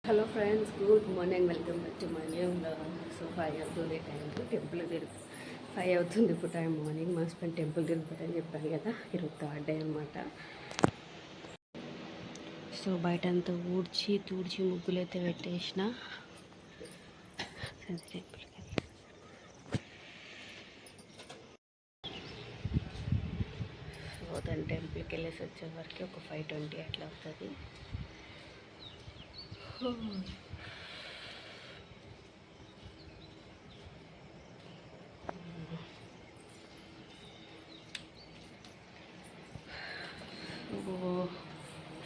Hello friends, good morning. Welcome back to my new vlog. So 5 అవుతుంది టైంకి temple తిరుగు 5 అవుతుంది ఇప్పుడు టైం. మార్నింగ్ మా హస్బెండ్ టెంపుల్ తిరుగుతారని చెప్పాను కదా, ఈరోజు థర్డ్ డే అనమాట. సో బయటంతా తూడ్చి ముగ్గులు అయితే పెట్టేసిన టెంపుల్కి. సో దాని టెంపుల్కి వెళ్ళేసి వచ్చే వరకు ఒక 5:20 అట్లా అవుతుంది. ఓ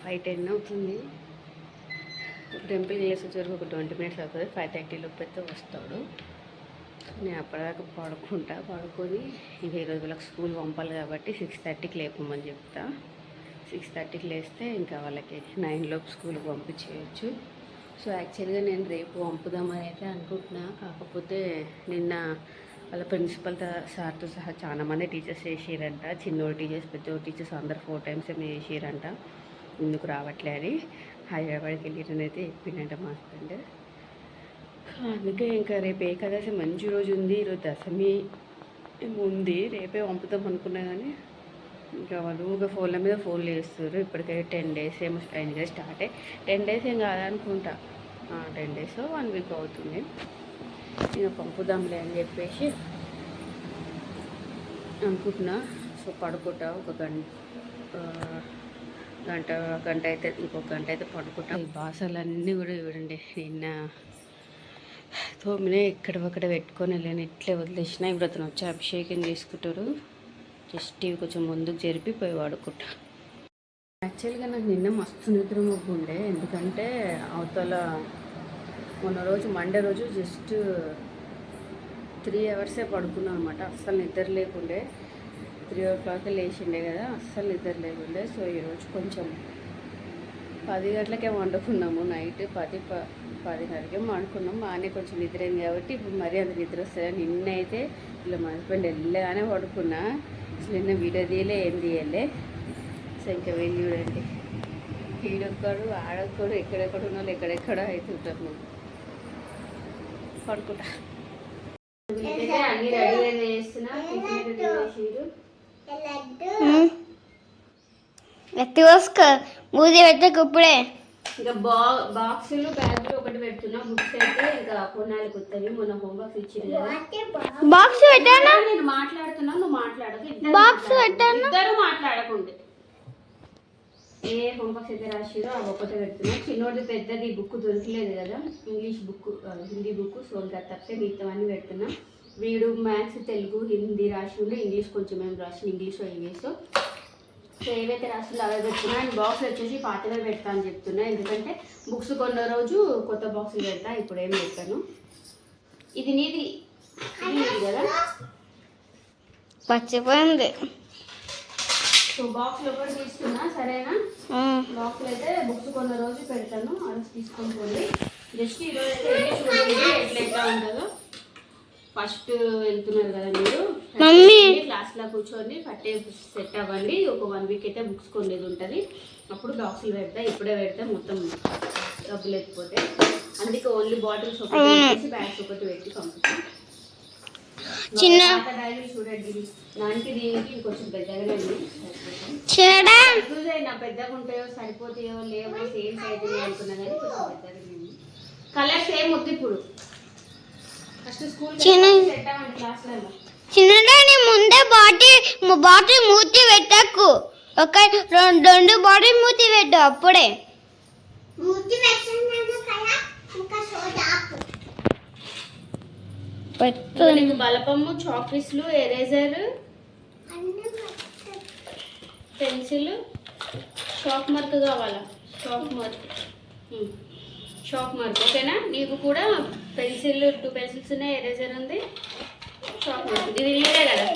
5:10 అవుతుంది. టెంపుల్కి వెళ్ళేసి వచ్చేవరకు ఒక 20 minutes అవుతుంది. 5:30 లోపు అయితే వస్తాడు. నేను అప్పటిదాకా పడుకొని ఇంకా ఈరోజు వాళ్ళకి స్కూల్ పంపాలి కాబట్టి 6:30కి లేపమని చెప్తా. 6:30కి లేస్తే ఇంకా వాళ్ళకి 9 లోపు స్కూల్కి పంపించేయచ్చు. సో యాక్చువల్గా నేను రేపు పంపుదామని అయితే అనుకుంటున్నా. కాకపోతే నిన్న వాళ్ళ ప్రిన్సిపల్ సార్తో సహా చాలామంది టీచర్స్ చేసిరంట. చిన్నోడు టీచర్స్, పెద్దోడు టీచర్స్ అందరు 4 times ఏమో చేసిరంట. ఎందుకు రావట్లే అని హైదరాబాద్కి వెళ్ళిరని అయితే చెప్పిండంట మా హస్బెండ్. అందుకే ఇంకా రేపు ఏకాదశి మంచి రోజు ఉంది. ఈరోజు దశమి ఉంది. రేపే పంపుతాం అనుకున్నా కానీ ఇంకా వాళ్ళు ఫోన్ల మీద ఫోన్లు చేస్తారు. ఇప్పటికే 10 days ఏమో అయింది స్టార్ట్ అయ్యి. 10 days ఏం కాదనుకుంటా, 10 days 1 week అవుతుంది. ఇంకా పంపుదాంలే అని చెప్పేసి అనుకుంటున్నా. సో పడుకుంటా ఒక గంట అయితే, ఇంకొక గంట అయితే పడుకుంటా. ఈ బాసలన్నీ కూడా చూడండి నిన్న తోమినే ఎక్కడొక్కడ పెట్టుకొని వెళ్ళాను, ఇట్లే వదిలేసిన. ఇప్పుడు అతను వచ్చి అభిషేకం చేసుకుంటారు. జస్ట్ ఇవి కొంచెం ముందుకు జరిపి పోయి వాడుకుంటా. యాక్చువల్గా నాకు నిన్న మస్తు నిద్ర మొగ్గు ఉండే. ఎందుకంటే అవతల మొన్న రోజు మండే రోజు జస్ట్ 3 hours పడుకున్నాను అనమాట. అస్సలు నిద్ర లేకుండే. 3 o'clock లేచిండే కదా, అస్సలు నిద్ర లేకుండే. సో ఈరోజు కొంచెం 10 గంటలకే వండుకున్నాము. నైట్ 10:30కే వండుకున్నాం. బాగానే కొంచెం నిద్ర అయింది కాబట్టి ఇప్పుడు మరీ అంత నిద్ర వస్తుంది. నిన్న అయితే ఇలా మా హస్బెండ్ వెళ్ళగానే పడుకున్నా. అసలు నిన్న వీడియో తీయలే, ఏం తీయలే. సో ఇంకా వెళ్ళి చూడండి, ఈడొక్కడు ఆడొక్కడు ఎక్కడెక్కడ ఉన్న వాళ్ళు ఎక్కడెక్కడ అయితే ఉంటారు. నువ్వు పడుకుంటా. అన్ని రెడీ చేస్తున్నా. మూది పెట్టకు ఇప్పుడే. ఇంకా బాక్సులు బ్యాగులు ఒకటి పెడుతున్నా. బుక్స్ అయితే ఇంకా కొన్నాళ్ళకి వస్తాయి. మొన్న హోంవర్క్ ఇచ్చింది కదా. బాక్స్ పెట్టానా? నేను మాట్లాడుతున్నా, నువ్వు మాట్లాడకు. బాక్స్ పెట్టానా? ఇద్దరు మాట్లాడకుండే. ఏ హోంవర్క్స్ అయితే రాసిరో అవి ఒకటే పెడుతున్నా. చిన్నోడి పెద్దది బుక్ దొరకలేదు కదా, English book, Hindi book. So ఇంకా తప్పితే మిగతావన్నీ పెడుతున్నా. వీడు మ్యాథ్స్, తెలుగు, హిందీ రాసి ఉండే. ఇంగ్లీష్ కొంచెం ఏం రాసి, ఇంగ్లీష్ ఇంగ్లీష్. సో ఏవైతే రాసిందో అవే పెడుతున్నా. అండ్ బాక్స్ వచ్చేసి పాతగా పెడతా అని చెప్తున్నా. ఎందుకంటే బుక్స్ కొన్న రోజు కొత్త బాక్సులు పెడతా. ఇప్పుడు ఏం పెట్టాను. ఇది నీది కదా, పచ్చిపోయింది. సో బాక్స్లో కూడా తీసుకున్నా, సరేనా? బాక్స్లో అయితే బుక్స్ కొన్న రోజు పెడతాను. ఆ రోజు తీసుకొని పోయి జస్ట్ ఈరోజు అయితే ఎట్లా ఉంటుందో. ఫస్ట్ వెళ్తున్నారు కదా మీరు, క్లాస్లో కూర్చొని పట్టే సెట్ అవ్వండి. ఒక 1 week అయితే బుక్స్ కొనేది ఉంటుంది. అప్పుడు బాక్సులు పెడతా. ఇప్పుడే పెడితే మొత్తం డబ్బులు ఎత్తిపోతే. అందుకే ఓన్లీ బాటిల్స్ ఒకటి పెట్టేసి బ్యాగ్స్ ఒకటి పెట్టి పంపిస్తాను. చిన్న డైరీ చూడండి, దానికి దీనికి ఇంకొంచెం పెద్దగానే ఉంది. నా పెద్దగా ఉంటాయో సరిపోతాయో లేవో సేమ్ సైజ్ అనుకున్నా కానీ కొంచెం పెద్దగానే ఉంది. కలర్ సేమ్ వద్దు. ఇప్పుడు ఫస్ట్ స్కూల్ పెట్టామండి క్లాస్లలో. చిన్నదాని ముందే బాటిల్ మూతి పెట్టకు. ఒక 2 బాటిల్ మూతి పెట్టు. అప్పుడే బలపము, చాక్పీస్లు, ఎరేజర్, పెన్సిల్, షాక్ మార్క్ కావాలా? షాక్ మార్క్ ఓకేనా? నీకు కూడా పెన్సిల్ 2 పెన్సిల్స్ ఉన్నాయి, ఎరేజర్ ఉంది, షాక్ మార్క్. ఇది నీదే కదా.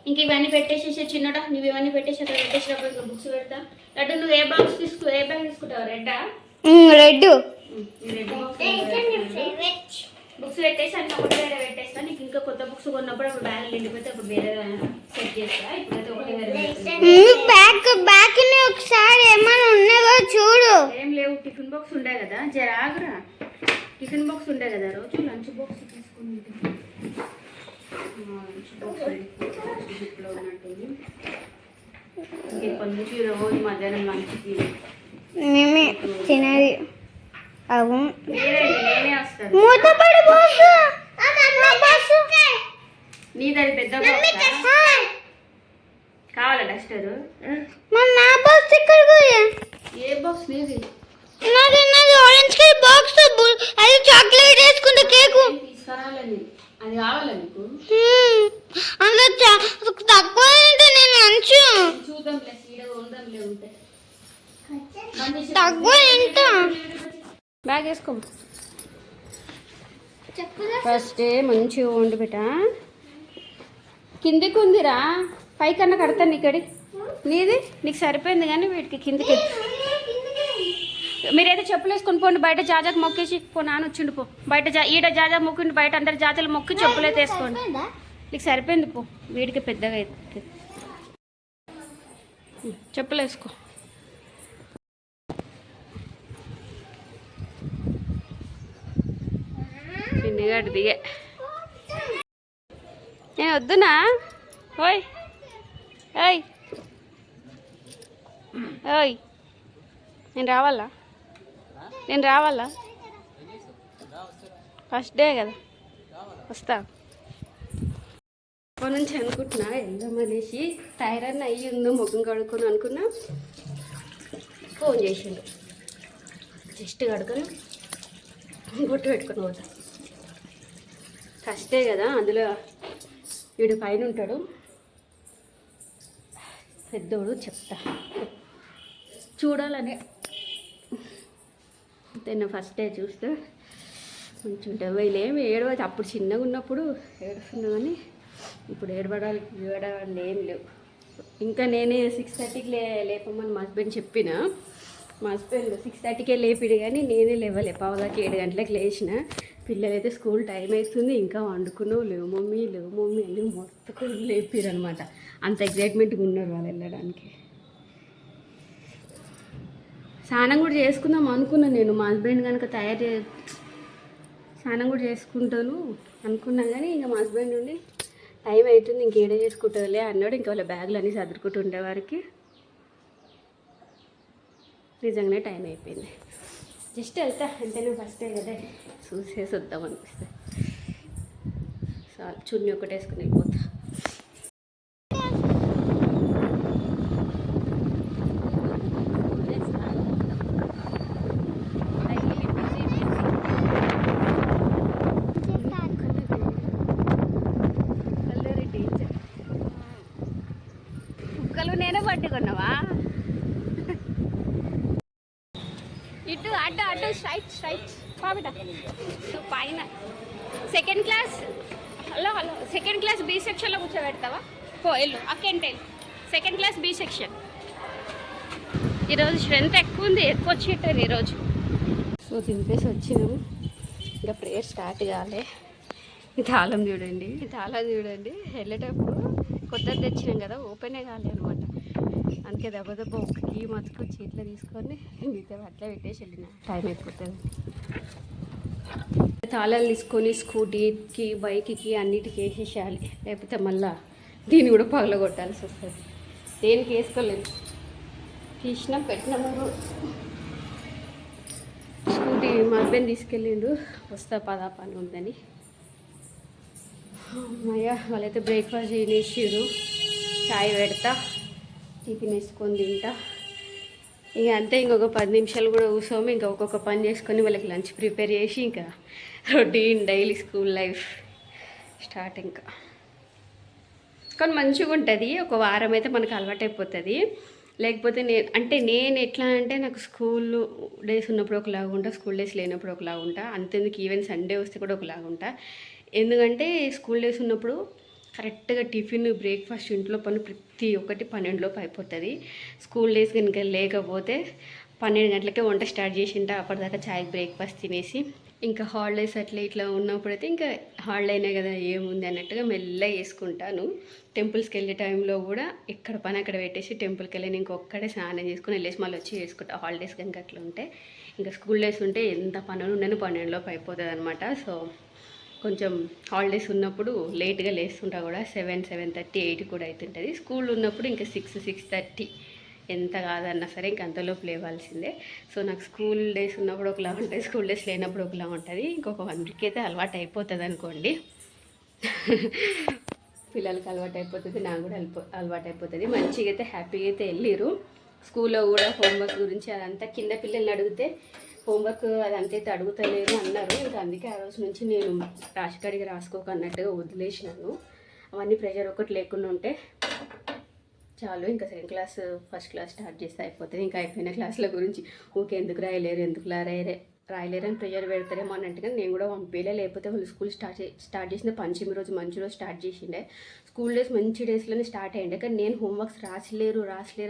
ఇంక ఇవన్నీ పెట్టేసేసి చిన్నడా, నువ్వు ఇవన్నీ పెట్టేసి అక్కడ పెట్టేసినప్పుడు ఇంకా బుక్స్ పెడతా. లడ్డు నువ్వు ఏ బ్యాగ్ తీసుకుంటావు? రెడ్డా? రెడ్. రెడ్ బుక్స్ బుక్స్ పెట్టేసి అన్ని ఒకటి వేరే పెట్టేస్తా. నీకు ఇంకా కొత్త బుక్స్ కొన్నప్పుడు అప్పుడు బ్యాగ్ నిండిపోతే అప్పుడు వేరే సెట్ చేస్తా. ఇప్పుడైతే ఒకటి వేరే బ్యాగ్ ఒకసారి ఏమైనా ఉన్నాయో చూడు. ఏం లేవు. టిఫిన్ బాక్స్ ఉండే కదా, జర ఆగురా. టిఫిన్ బాక్స్ ఉండే కదా రోజు, లంచ్ బాక్స్ తీసుకుని లంచ్ బాక్స్ ఇంట్లో ఉన్నట్టుంది. ఇప్పటి నుంచి రోజు మధ్యాహ్నం లంచ్కి మేమే తినేది. అవును, నేనే వస్తాను. మూతపడి బాక్స్ నీది పెద్ద బాక్స్ కావాలా? డస్టర్ నా బాక్స్ ఇక్కడ పోయా. ఏ బాక్స్ నీది? నాది ఆరెంజ్ కలర్ బాక్స్. అది చాక్లెట్ వేసుకుంటే కేకు తీసుకురాలని. అది కావాలా నీకు? అందులో తక్కువ నేను మంచు చూద్దాంలే, సీడ ఉందాంలే. ఉంటే తక్కువ ఎంత బ్యాగ్ వేసుకో. ఫస్ట్ మంచిగా వండి పెట్టా. కిందికి ఉందిరా, పైకన్నా కడతాను ఇక్కడి. నీది నీకు సరిపోయింది కానీ వీటికి కిందికి. మీరైతే చెప్పులు వేసుకొని పోండి. బయట జాజాకు మొక్కేసి పో. నాన్న వచ్చిండు పో. బయట ఈడ జాజా మొక్కిండు, బయట అందరు జాజాలు మొక్కి చెప్పులు అయితే వేసుకోండి. నీకు సరిపోయింది పో. వీడికి పెద్దగా అవుతుంది. చెప్పులు వేసుకో. పిన్నిగాడు దిగే. నేను వద్దునా? ఓయ్ ఓయ్ ఓయ్, నేను రావాలా? నేను రావాలా? ఫస్ట్ డే కదా, వస్తా. అప్పటి నుంచి అనుకుంటున్నా వెళ్దామనేసి. టైరన్ అయ్యి ఉందో ముఖం కడుక్కొని అనుకున్నా. ఫోన్ చేసిండు. జస్ట్ కడుకొని బొట్టు పెట్టుకొని పోతా. ఫస్ట్ డే కదా, అందులో వీడు పైన ఉంటాడు పెద్దోడు. చెప్తా చూడాలనే నేను ఫస్ట్ డే చూస్తే కొంచెం వీళ్ళు ఏమి ఏడవచ్చు. అప్పుడు చిన్నగా ఉన్నప్పుడు ఏడుస్తున్నా కానీ ఇప్పుడు ఏడవడాలి ఏం లేవు. ఇంకా నేనే 6:30కి లేపమని మా హస్బెండ్ చెప్పిన. మా హస్బెండ్ 6:30కే లేపిడు కానీ నేనే లేవలే. పావుదాకి 7 గంటలకు లేచిన. పిల్లలైతే స్కూల్ టైం అవుతుంది ఇంకా వండుకున్నావు, లేవు మమ్మీ అని మొత్తం లేపిరు అనమాట. అంత ఎగ్జైట్మెంట్గా ఉన్నారు వాళ్ళు వెళ్ళడానికి. స్నానం కూడా చేసుకుందాం అనుకున్నాను నేను. మా హస్బెండ్ కనుక స్నానం కూడా చేసుకుంటాను అనుకున్నా కానీ ఇంకా మా హస్బెండ్ ఉండి టైం అవుతుంది ఇంకేడ చేసుకుంటుందిలే అన్నాడు. ఇంకా వాళ్ళ బ్యాగులు అన్నీ సర్దుకుంటూ ఉండేవారికి నిజంగానే టైం అయిపోయింది. జస్ట్ వెళ్తా అంతేనా, ఫస్ట్ డే కదా, చూసేసి వద్దాం అనిపిస్తుంది. చాలు, చున్నీ ఒకటి వేసుకుని వెళ్ళిపోతా. కుక్కలు నేనే పట్టుకున్నావా? ఇటు అడ్డు అడ్డు స్ట్రైట్ పాబిట. పైన second class. Hello second class B సెక్షన్లో కూర్చోబెడతావా? పో వెళ్ళు అక్కంటే. Second class B section. ఈరోజు స్ట్రెంత్ ఎక్కువ ఉంది, ఎక్కువ వచ్చేటారు ఈరోజు. సో దింపేసి వచ్చినాము. ఇంకా ప్రేయర్ స్టార్ట్ కాలే. ఈ తాళం చూడండి, వెళ్ళేటప్పుడు కొత్తది తెచ్చినాం కదా, ఓపెనే కాలే అనమాట. అందుకే దెబ్బ ఒక కీ మతుకు చేతిలో తీసుకొని మిగతా అట్లా పెట్టేసి వెళ్ళిన. టైం అయిపోతుంది. తాళాలు తీసుకొని స్కూటీకి బైక్కి అన్నిటికీ వేసేసేయాలి, లేకపోతే మళ్ళీ దీన్ని కూడా పగలగొట్టాల్సి వస్తుంది. దేనికి వేసుకోలేదు, తీసినాం పెట్టినాము. స్కూటీ మా హస్బెండ్ తీసుకెళ్ళిండు, వస్తా పదా పని ఉందని. అమ్మయ్య, వాళ్ళైతే బ్రేక్ఫాస్ట్ చేసిరు. చాయ్ పెడతా, టిఫిన్ వేసుకొని తింటా. ఇక అంతే, ఇంకొక 10 నిమిషాలు కూడా కూర్చోము. ఇంకా ఒక్కొక్క పని చేసుకొని వాళ్ళకి లంచ్ ప్రిపేర్ చేసి ఇంకా routine daily school life start. ఇంకా కానీ మంచిగా ఉంటుంది. ఒక వారం అయితే మనకు అలవాటు అయిపోతుంది. లేకపోతే నేను ఎట్లా అంటే నాకు స్కూల్ డేస్ ఉన్నప్పుడు ఒకలాగా ఉంటా, స్కూల్ డేస్ లేనప్పుడు ఒకలాగా ఉంటా. అంతేందుకు ఈవెన్ సండే వస్తే కూడా ఒకలాగా ఉంటా. ఎందుకంటే స్కూల్ డేస్ ఉన్నప్పుడు కరెక్ట్గా టిఫిన్ బ్రేక్ఫాస్ట్ ఇంట్లో పని ప్రతి ఒక్కటి 12 లోపు అయిపోతుంది. స్కూల్ డేస్ కనుక లేకపోతే 12 గంటలకే వంట స్టార్ట్ చేసింట. అప్పటిదాకా చాయ్ బ్రేక్ఫాస్ట్ తినేసి ఇంకా హాలిడేస్ అట్లా ఇట్లా ఉన్నప్పుడైతే ఇంకా హాలిడేనే కదా ఏముంది అన్నట్టుగా మెల్లగా వేసుకుంటాను. టెంపుల్స్కి వెళ్ళే టైంలో కూడా ఎక్కడ పని అక్కడ పెట్టేసి టెంపుల్కి వెళ్ళి ఇంకొక్కడే స్నానం చేసుకుని వెళ్ళేసి మళ్ళీ వచ్చి వేసుకుంటా. హాలిడేస్ కనుక అట్లా ఉంటే, ఇంకా స్కూల్ డేస్ ఉంటే ఎంత పనులు ఉండను 12లోపు అయిపోతుంది అనమాట. సో కొంచెం హాలిడేస్ ఉన్నప్పుడు లేట్గా లేస్తుంటా కూడా 7, 7:30, 8 కూడా అవుతుంటుంది. స్కూల్ ఉన్నప్పుడు ఇంకా 6, 6:30 ఎంత కాదన్నా సరే ఇంక అంతలోపు లేవాల్సిందే. సో నాకు స్కూల్ డేస్ ఉన్నప్పుడు ఒకలా ఉంటుంది, స్కూల్ డేస్ లేనప్పుడు ఒకలా ఉంటుంది. ఇంకొక 1 వీక్ అయితే అలవాటు అయిపోతుంది అనుకోండి. పిల్లలకి అలవాటు అయిపోతుంది, నాకు కూడా అలవాటు అయిపోతుంది. మంచిగా అయితే హ్యాపీగా అయితే వెళ్ళిరు. స్కూల్లో కూడా హోంవర్క్ గురించి అదంతా కింద పిల్లల్ని అడిగితే హోంవర్క్ అదంతా అయితే అడుగుతలేరు అన్నారు. ఇంకా అందుకే ఆ రోజు నుంచి నేను రాసికాడికి రాసుకోక అన్నట్టుగా వదిలేసినాను. అవన్నీ ప్రెషర్ ఒకటి లేకుండా ఉంటే చాలు. ఇంకా second class first class start చేస్తే అయిపోతుంది. ఇంకా అయిపోయిన క్లాసుల గురించి ఊకే ఎందుకు రాయలేరు రాయలేరని ప్రెషర్ పెడతారేమో అన్నట్టుగా నేను కూడా పంపించలే. లేకపోతే వాళ్ళు స్కూల్ స్టార్ట్ చేసిన పంచమి రోజు మంచి రోజు స్టార్ట్ చేసిండే. స్కూల్ డేస్ మంచి డేస్లోనే స్టార్ట్ అయ్యిండే. కానీ నేను హోంవర్క్స్ రాసలేరు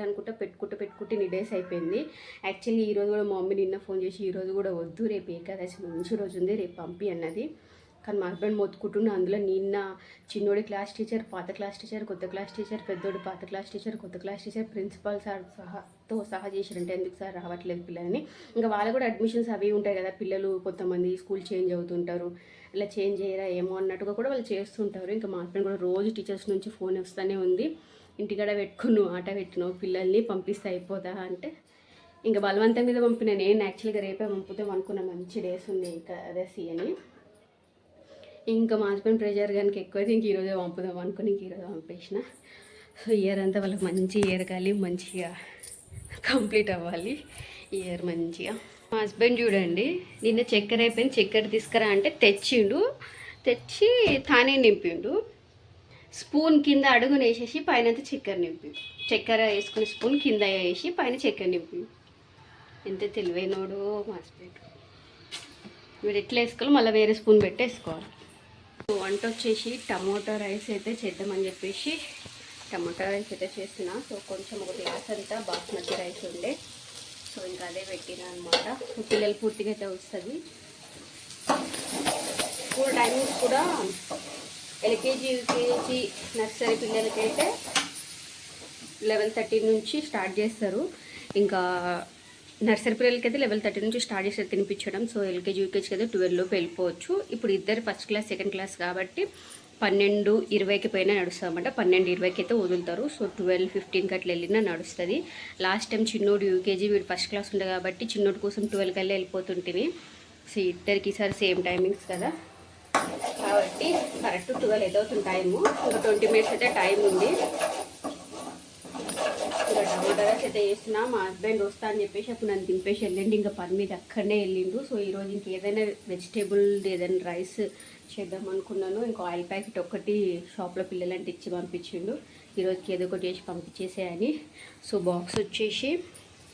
అనుకుంటా పెట్టుకుంటే ఇన్ని డేస్ అయిపోయింది. యాక్చువల్లీ ఈరోజు కూడా మా మమ్మీ నిన్న ఫోన్ చేసి ఈరోజు కూడా వద్దు, రేపు ఏకాదశి మంచి రోజు ఉంది, రేపు పంపి అన్నది. కానీ మా హస్బెండ్ మొత్తుకుంటున్నా. అందులో నిన్న చిన్నోడి క్లాస్ టీచర్, పాత క్లాస్ టీచర్, కొత్త క్లాస్ టీచర్, పెద్దోడి పాత క్లాస్ టీచర్, కొత్త క్లాస్ టీచర్, ప్రిన్సిపాల్ సార్ సహా చేశారంటే ఎందుకు సార్ రావట్లేదు పిల్లలని. ఇంకా వాళ్ళు కూడా అడ్మిషన్స్ అవి ఉంటాయి కదా, పిల్లలు కొంతమంది స్కూల్ చేంజ్ అవుతుంటారు, ఇలా చేంజ్ చేయరా ఏమో అన్నట్టుగా కూడా వాళ్ళు చేస్తుంటారు. ఇంకా మా హస్బెండ్ కూడా రోజు టీచర్స్ నుంచి ఫోన్ వస్తూనే ఉంది, ఇంటికాడ పెట్టుకున్నావు ఆట పెట్టినావు పిల్లల్ని పంపిస్తే అయిపోతా అంటే ఇంకా బలవంతం మీద పంపిన. నేను యాక్చువల్గా రేపే పంపుతాం అనుకున్న, మంచి డేస్ ఉంది ఇంకా అదే అని. ఇంకా మా హస్బెండ్ ప్రెషర్ కనుక ఎక్కువైతే ఇంక ఈరోజే పంపుదాం అనుకుని ఇంక ఈరోజు పంపేసిన. సో ఇయర్ అంతా వాళ్ళకి మంచి ఇయర్ కాలి, మంచిగా కంప్లీట్ అవ్వాలి ఇయర్ మంచిగా. మా హస్బెండ్ చూడండి, నిన్న చక్కెర అయిపోయింది, చక్కెర తీసుకురా అంటే తెచ్చి తానే నింపిండు. స్పూన్ కింద అడుగున వేసేసి పైన చక్కెర నింపిండు. చక్కెర వేసుకుని స్పూన్ కింద వేసి పైన చక్కెర నింపిండు. ఎంత తెలివైనోడు మా హస్బెండ్. మీరు ఎట్లా వేసుకోవాలి, మళ్ళీ వేరే స్పూన్ పెట్టి వేసుకోవాలి. వంట వచ్చేసి టమోటా రైస్ అయితే చేద్దామని చెప్పేసి టమోటా రైస్ అయితే చేస్తున్నా. సో కొంచెం ఒక గ్లాస్ అంతా బాస్మతి రైస్ ఉండే, సో ఇంకా అదే పెట్టినా అనమాట. సో పిల్లలు పూర్తిగా అయితే వస్తుంది. స్కూల్ టైమింగ్స్ కూడా ఎల్కేజీ, యూకేజీ, నర్సరీ పిల్లలకైతే 11:30 నుంచి స్టార్ట్ చేస్తారు. ఇంకా నర్సరీ పిల్లలకి అయితే 11:30 నుంచి స్టార్ట్ చేస్తారు తినిపించడం. సో ఎల్కేజీ, యూకేజీకి అయితే 12లోపు వెళ్ళిపోవచ్చు. ఇప్పుడు ఇద్దరు ఫస్ట్ క్లాస్ సెకండ్ క్లాస్ కాబట్టి 12:20కి పైన నడుస్తుంది అన్నమాట. 12:20కి అయితే వదులుతారు. సో 12:15కి అట్లా వెళ్ళినా నడుస్తుంది. లాస్ట్ టైం చిన్నోడు యూకేజీ, వీడు ఫస్ట్ క్లాస్ ఉండే కాబట్టి చిన్నోడు కోసం 12 కల్లా వెళ్ళిపోతుంటుంది. సో ఇద్దరికి ఈసారి సేమ్ టైమింగ్స్ కదా కాబట్టి కరెక్ట్ 12 అయితే అవుతుంది టైము. ఇంకా 20 మినిట్స్ అయితే టైం ఉంది. ఇంకా టమాటా రైస్ అయితే చేస్తున్నా. మా హస్బెండ్ వస్తా అని చెప్పేసి అప్పుడు నన్ను దింపేసి వెళ్ళండి, ఇంకా పని మీద అక్కడనే వెళ్ళిండు. సో ఈరోజు ఇంకేదైనా వెజిటేబుల్ ఏదైనా రైస్ చేద్దాం అనుకున్నాను. ఇంకా ఆయిల్ ప్యాకెట్ ఒకటి షాప్లో పిల్లలంటే ఇచ్చి పంపించిండు. ఈరోజుకి ఏదో ఒకటి చేసి పంపించేసేయని. సో బాక్స్ వచ్చేసి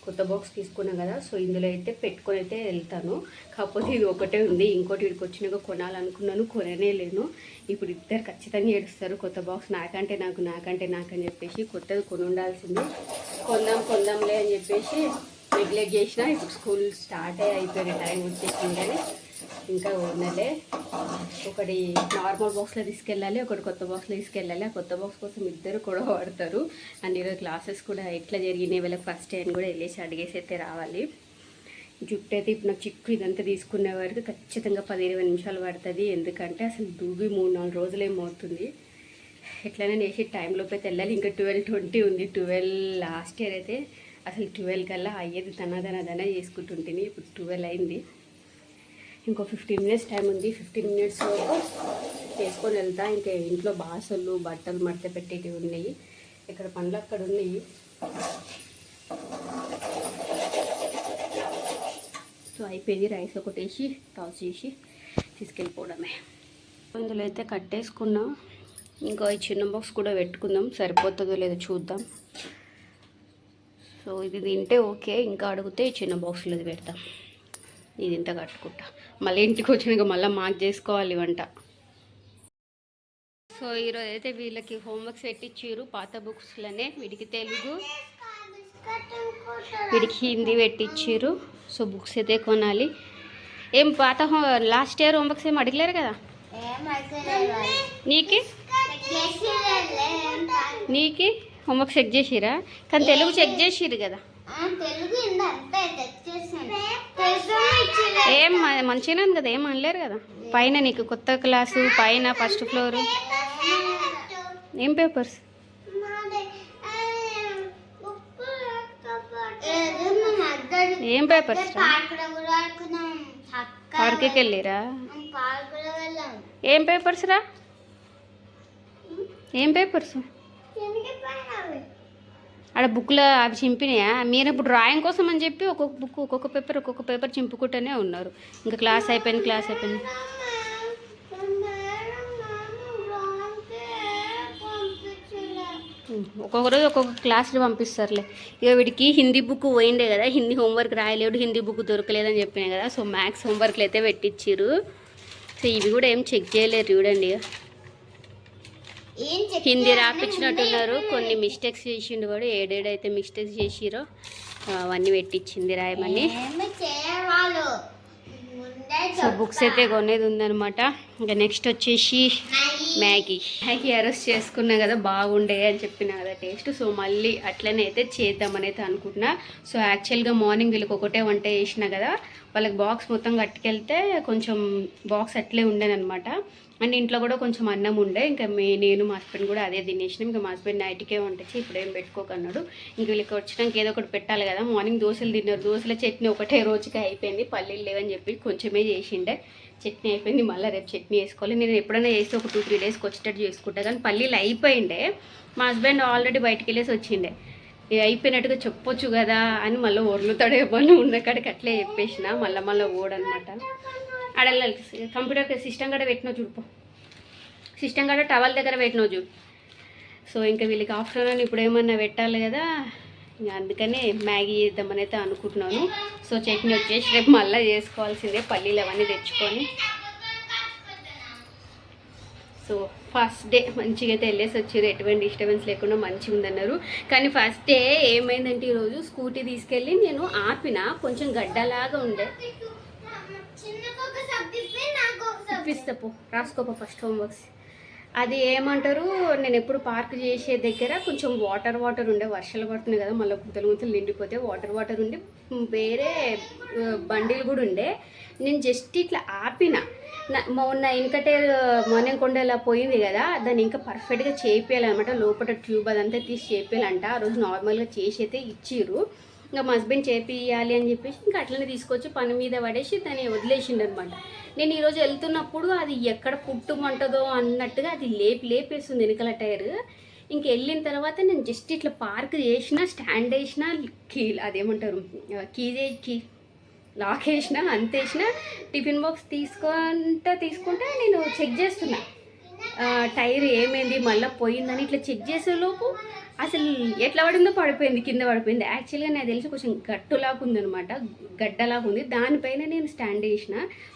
కొత్త బాక్స్ తీసుకున్నాం కదా, సో ఇందులో అయితే పెట్టుకొని అయితే వెళ్తాను. కాకపోతే ఇది ఒకటే ఉంది, ఇంకోటి వీడికి వచ్చినాక కొనాలనుకున్నాను, కొననే లేను. ఇప్పుడు ఇద్దరు ఖచ్చితంగా ఏడుస్తారు, కొత్త బాక్స్ నాకంటే నాకని చెప్పేసి. కొత్తది కొని ఉండాల్సింది, కొందాంలే అని చెప్పేసి నెగ్లెక్ట్ చేసిన. ఇప్పుడు స్కూల్ స్టార్ట్ అయిపోయిన టైం వచ్చేసింది కానీ ఇంకా ఉన్నలే. ఒకటి నార్మల్ బాక్స్లో తీసుకెళ్ళాలి, ఒకటి కొత్త బాక్స్లో తీసుకెళ్ళాలి. ఆ కొత్త బాక్స్ కోసం ఇద్దరు కూడా పడతారు. అండ్ ఈరోజు క్లాసెస్ కూడా ఎట్లా జరిగినాయి వీళ్ళకి ఫస్ట్ టైం కూడా వెళ్ళేసి అడిగేసి అయితే రావాలి. జుట్టు అయితే ఇప్పుడు నాకు చిక్కు ఇదంతా తీసుకునే వరకు ఖచ్చితంగా 10-20 నిమిషాలు పడుతుంది. ఎందుకంటే అసలు దూబి 3-4 రోజులు ఏమవుతుంది. ఎట్లయినా వేసి టైంలోపు అయితే వెళ్ళాలి. ఇంకా 12:20 ఉంది. 12 లాస్ట్ ఇయర్ అయితే అసలు 12 కల్లా అయ్యేది దన చేసుకుంటుంటుంది. ఇప్పుడు 12 అయింది. ఇంకో 15 మినిట్స్ టైం ఉంది. 15 మినిట్స్ వరకు చేసుకొని వెళ్తా. ఇంకా ఇంట్లో బాసలు బట్టలు మడత పెట్టేటివి ఉన్నాయి, ఇక్కడ పనులు అక్కడ ఉన్నాయి. సో అయిపోయింది. రైస్ ఒకటి వేసి టాస్ చేసి తీసుకెళ్ళిపోవడమే. ఇందులో అయితే కట్టేసుకున్నాం. ఇంకా ఈ చిన్న బాక్స్ కూడా పెట్టుకుందాం, సరిపోతుందో లేదో చూద్దాం. సో ఇది తింటే ఓకే, ఇంకా అడిగితే ఈ చిన్న బాక్స్లో పెడతాం. ఇది ఇంత కట్టుకుంటా, మళ్ళీ ఇంటికి వచ్చినాక మళ్ళీ మాకు చేసుకోవాలి వంట. సో ఈరోజు అయితే వీళ్ళకి హోంవర్క్స్ పెట్టించారు పాత బుక్స్లోనే. వీడికి తెలుగు, వీడికి హిందీ పెట్టించారు. సో బుక్స్ అయితే కొనాలి. ఏం పాత లాస్ట్ ఇయర్ హోంవర్క్స్ ఏం అడగలేరు కదా నీకు? నీకు హోంవర్క్ చెక్ చేసిరా? కానీ తెలుగు చెక్ చేసిరు కదా. ఏం మంచిగానే ఉంది కదా, ఏం అనలేరు కదా. పైన నీకు కొత్త క్లాసు, పైన ఫస్ట్ ఫ్లోరు. ఏం పేపర్స్? ఏం పేపర్స్? పార్క్కి వెళ్ళిరా? ఏం పేపర్స్ రా? ఏం పేపర్స్? ఆడ బుక్లో అవి చింపినాయా? మీరు ఇప్పుడు డ్రాయింగ్ కోసం అని చెప్పి ఒక్కొక్క బుక్ ఒక్కొక్క పేపర్ చింపుకుంటూనే ఉన్నారు. ఇంకా క్లాస్ అయిపోయింది. ఒక్కొక్క రోజు ఒక్కొక్క క్లాస్లో పంపిస్తారులే. ఇక వీడికి హిందీ బుక్ పోయిండే కదా, హిందీ హోంవర్క్ రాయలేడు, హిందీ బుక్ దొరకలేదని చెప్పినా కదా. సో మ్యాథ్స్ హోంవర్క్లు అయితే పెట్టించారు. సో ఇవి కూడా ఏం చెక్ చేయలేరు చూడండి. హిందీ రాపించినట్టున్నారు. కొన్ని మిస్టేక్స్ చేసిండు వాడు. ఏడేడైతే మిస్టేక్స్ చేసిరో అవన్నీ పెట్టించింది రాయమని. సో బుక్స్ అయితే కొనేది ఉందనమాట. ఇంకా నెక్స్ట్ వచ్చేసి మ్యాగీ అరెస్ట్ చేసుకున్నా కదా, బాగుండే అని చెప్పినా కదా టేస్ట్. సో మళ్ళీ అట్లనే అయితే చేద్దామని అయితే అనుకుంటున్నా. సో యాక్చువల్గా మార్నింగ్ వీళ్ళకి ఒకటే వంట చేసినా కదా, వాళ్ళకి బాక్స్ మొత్తం కట్టుకెళ్తే కొంచెం బాక్స్ అట్లే ఉండేనమాట. అండ్ ఇంట్లో కూడా కొంచెం అన్నం ఉండే. ఇంకా నేను మా హస్బెండ్ కూడా అదే తినేసినాం. ఇంకా మా హస్బెండ్ నైట్కే వంటచ్చి ఇప్పుడు ఏం పెట్టుకోకన్నాడు. ఇంక వీళ్ళకి వచ్చినాక ఏదో ఒకటి పెట్టాలి కదా. మార్నింగ్ దోశలు తిన్నారు. దోశల చట్నీ ఒకటే రోజుకి అయిపోయింది. పల్లీలు లేవని చెప్పి కొంచెమే చేసిండే. చట్నీ అయిపోయింది. మళ్ళీ రేపు చట్నీ వేసుకోవాలి. నేను ఎప్పుడైనా చేస్తే ఒక 2-3 డేస్కి వచ్చేటట్టు చేసుకుంటా. కానీ పల్లీలు అయిపోయిండే. మా హస్బెండ్ ఆల్రెడీ బయటికి వెళ్ళేసి వచ్చిండే. అయిపోయినట్టుగా చెప్పొచ్చు కదా అని మళ్ళీ ఒర్లుతాడు. ఏమన్నా ఉన్న కాడికి అట్లే చెప్పేసిన. మళ్ళీ ఓడనమాట. అడగ కంప్యూటర్ సిస్టమ్ కూడా పెట్టినావు చూడుపో. సిస్టమ్ కూడా టవల్ దగ్గర పెట్టినావు చూడు. సో ఇంకా వీళ్ళకి ఆఫ్టర్నూన్ ఇప్పుడు ఏమన్నా పెట్టాలి కదా, ఇంకా అందుకని మ్యాగీ చేద్దామని అయితే అనుకుంటున్నాను. సో చట్నీ వచ్చేసి రేపు మళ్ళీ చేసుకోవాల్సిందే. పల్లీలు అవన్నీ తెచ్చుకొని. సో ఫస్ట్ డే మంచిగా అయితే వెళ్ళేసి వచ్చారు. ఎటువంటి డిస్టర్బెన్స్ లేకుండా మంచిగా ఉందన్నారు. కానీ ఫస్ట్ డే ఏమైందంటే ఈరోజు స్కూటీ తీసుకెళ్ళి నేను ఆపిన, కొంచెం గడ్డలాగా ఉండే. ఇప్పిస్తాపో, రాసుకోపో ఫస్ట్ హోంవర్క్స్. అది ఏమంటారు, నేను ఎప్పుడు పార్క్ చేసే దగ్గర కొంచెం వాటర్ ఉండే. వర్షాలు పడుతున్నాయి కదా, మళ్ళీ గుంతలు నిండిపోతే వాటర్ ఉండి వేరే బండిలు కూడా ఉండే. నేను జస్ట్ ఇట్లా ఆపిన. మొన్న ఇంకటే మొన్నంకొండలా పోయింది కదా, దాన్ని ఇంకా పర్ఫెక్ట్గా చేయించాలన్నమాట. లోపల ట్యూబ్ అదంతా తీసి చేయించాలంట. ఆ రోజు నార్మల్గా చేసి అయితే ఇచ్చిర్రు. ఇంకా మా హస్బెండ్ చేపియాలి అని చెప్పేసి ఇంకా అట్లనే తీసుకొచ్చి పని మీద పడేసి దాన్ని వదిలేసిండు అనమాట. నేను ఈరోజు వెళ్తున్నప్పుడు అది ఎక్కడ పుట్టుమంటదో అన్నట్టుగా అది లేపేస్తుంది వెనకాల టైర్. ఇంక వెళ్ళిన తర్వాత నేను జస్ట్ ఇట్లా పార్క్ చేసిన, స్టాండ్ వేసిన, అదేమంటారు కీ లాక్ వేసిన, అంతేసిన. టిఫిన్ బాక్స్ తీసుకుంటే నేను చెక్ చేస్తున్నా టైర్ ఏమైంది మళ్ళీ పోయిందని. ఇట్లా చెక్ చేసే లోపు అసలు ఎట్లా పడిందో పడిపోయింది, కింద పడిపోయింది. యాక్చువల్గా నాకు తెలిసి కొంచెం గట్టులాగా ఉందనమాట, గడ్డలాగా ఉంది. దానిపైన నేను స్టాండ్ చేసిన.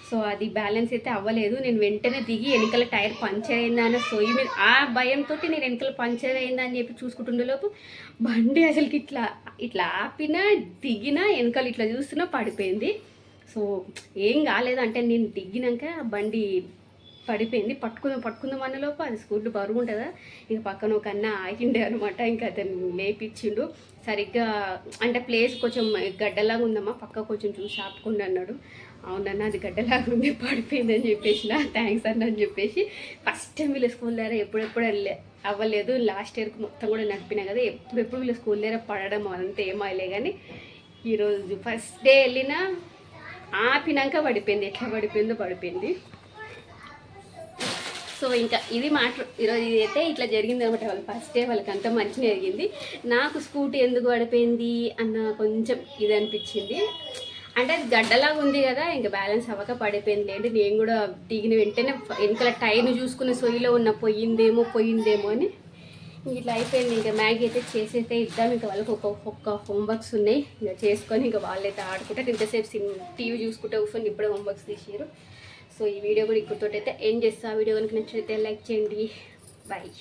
సో అది బ్యాలెన్స్ అయితే అవ్వలేదు. నేను వెంటనే దిగి వెనకాల టైర్ పంచర్ అయిందా అన్న సొయ్యి మీద ఆ భయంతో నేను వెనకాల పంచర్ అయిందా అని చెప్పి చూసుకుంటుండేలోపు బండి అసలుకి ఇట్లా ఆపినా దిగినా వెనకాల ఇట్లా చూస్తున్నా పడిపోయింది. సో ఏం కాలేదు. అంటే నేను దిగినాక బండి పడిపోయింది. పట్టుకుందాం అన్నలోపు అది స్కూటర్ బరువు ఉంటుందా, ఇక పక్కన ఒక అన్న ఆగిండే అనమాట. ఇంకా అతను లేపిచ్చిండు. సరిగ్గా అంటే ప్లేస్ కొంచెం గడ్డలాగా ఉందమ్మా, పక్క కొంచెం చూసి ఆపుకుండా అన్నాడు. అవునన్నా అది గడ్డలాగా ఉంది, పడిపోయింది అని చెప్పేసిన. థ్యాంక్స్ అన్న అని చెప్పేసి. ఫస్ట్ టైం వీళ్ళ స్కూల్ దగ్గర ఎప్పుడెప్పుడు అవ్వలేదు. లాస్ట్ ఇయర్కి మొత్తం కూడా నడిపినా కదా, ఎప్పుడెప్పుడు వీళ్ళ స్కూల్ దగ్గర పడడం అదంతా ఏమాయలే. కానీ ఈరోజు ఫస్ట్ డే వెళ్ళినా ఆపినాక పడిపోయింది. ఎట్లా పడిపోయింది. సో ఇంకా ఇది మ్యాటర్. ఈరోజు ఇదైతే ఇట్లా జరిగింది అనమాట. వాళ్ళు ఫస్ట్ డే వాళ్ళకి అంతా మంచిగా జరిగింది. నాకు స్కూటీ ఎందుకు పడిపోయింది అన్న కొంచెం ఇది అనిపించింది. అంటే అది గడ్డలాగా ఉంది కదా, ఇంకా బ్యాలెన్స్ అవ్వక పడిపోయింది. లేండి నేను కూడా దిగిన వెంటనే వెనకాల టైర్ను చూసుకుని సొయ్యిలో ఉన్న పోయిందేమో అని ఇట్లా అయిపోయింది. ఇంకా మ్యాగీ అయితే చేసైతే ఇద్దాం. ఇంకా వాళ్ళకి ఒక్కొక్క హోంవర్క్స్ ఉన్నాయి, ఇంకా చేసుకొని ఇంకా వాళ్ళైతే ఆడుకుంటారు. ఇంతసేపు టీవీ చూసుకుంటే కూర్చొని ఇప్పుడే హోంవర్క్స్ తీసారు. సో ఈ వీడియో కూడా ఇక్కడితో అయితే ఎండ్ చేస్తా. ఆ వీడియో కనుక నచ్చితే లైక్ చేయండి. బాయ్.